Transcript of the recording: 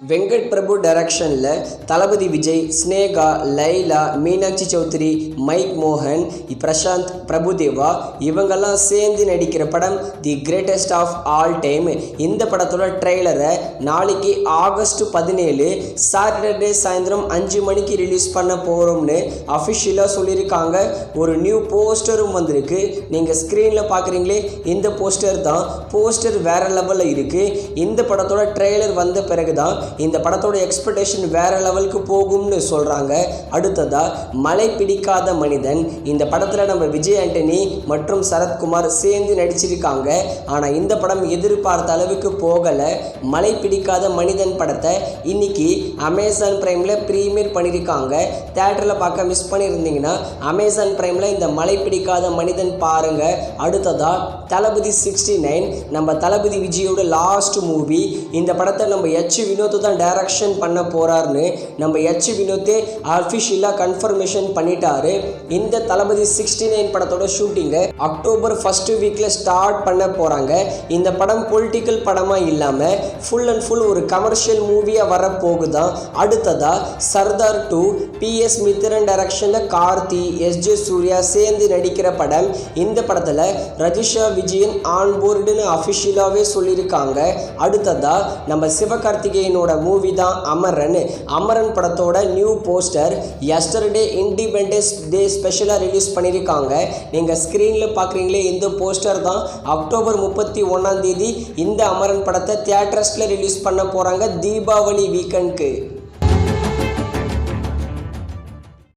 வெங்கட் பிரபு டைரக்ஷனில் தளபதி விஜய், ஸ்னேகா, லைலா, மீனாட்சி சௌத்ரி, மைக் மோகன், பிரசாந்த், பிரபுதேவா இவங்கெல்லாம் சேர்ந்து நடிக்கிற படம் the greatest of all time. இந்த படத்தோட ட்ரெய்லரை நாளைக்கு ஆகஸ்ட் 17 சாட்டர்டே சாயந்தரம் 5 மணிக்கு ரிலீஸ் பண்ண போகிறோம்னு அஃபிஷியலாக சொல்லியிருக்காங்க. ஒரு நியூ போஸ்டரும் வந்திருக்கு. நீங்கள் ஸ்க்ரீனில் பார்க்குறீங்களே, இந்த போஸ்டர் தான். போஸ்டர் வேறு லெவலில் இருக்குது. இந்த படத்தோட ட்ரெய்லர் வந்த பிறகு தான் இந்த படத்தோட எக்ஸ்பெக்டேஷன் வேற லெவலுக்கு போகும்னு சொல்றாங்க. அடுத்ததா மலை பிடிக்காத மனிதன். இந்த படத்துல நம்ம விஜய் ஆண்டனி மற்றும் சரத்குமார் சேர்ந்து நடிச்சிருக்காங்க. ஆனா இந்த படம் எதிர்பார்த்த அளவுக்கு போகல. மலை பிடிக்காத மனிதன் படத்தை இன்னைக்கு அமேசான் பிரைம்ல பிரீமியர் பண்ணியிருக்காங்க. தியேட்டர்ல பார்க்க மிஸ் பண்ணியிருந்தீங்கன்னா அமேசான் பிரைம்ல இந்த மலை பிடிக்காத மனிதன் பாருங்க. அடுத்ததா தளபதி 69, நம்ம தளபதி விஜயோட லாஸ்ட் மூவி. இந்த படத்தை நம்ம வினோத் தான் டைரக்ஷன் பண்ண போறாருன்னு நம்ம வினோத்தே அஃபிஷியலாக கன்ஃபர்மேஷன் பண்ணிட்டாரு. இந்த தளபதி 69 படத்தோட ஷூட்டிங்கை அக்டோபர் ஃபர்ஸ்ட் வீக்ல ஸ்டார்ட் பண்ண போறாங்க. இந்த படம் பொலிட்டிக்கல் படமா இல்லாம ஃபுல் அண்ட் ஃபுல் ஒரு கமர்ஷியல் மூவியா வர போகுதான். அடுத்ததா சர்தார் 2 PS மித்ரன் டைரக்ஷன்ல கார்த்தி, SJ சூர்யா சேர்ந்து நடிக்கிற படம். இந்த படத்துல ரஜிஷா விஜயன் ஆன் போர்டுன்னு அஃபிஷியலாகவே சொல்லியிருக்காங்க. அடுத்ததா நம்ம சிவகார்த்திகேயனோட மூவி தான் அமரன். அமரன் படத்தோட new poster yesterday independence day ஸ்பெஷலாக ரிலீஸ் பண்ணியிருக்காங்க. நீங்கள் ஸ்க்ரீனில் பார்க்குறீங்களே, இந்த போஸ்டர் தான். அக்டோபர் 31 இந்த அமரன் படத்தை தியேட்டர்ஸில் ரிலீஸ் பண்ண போகிறாங்க தீபாவளி வீக்கெண்டுக்கு.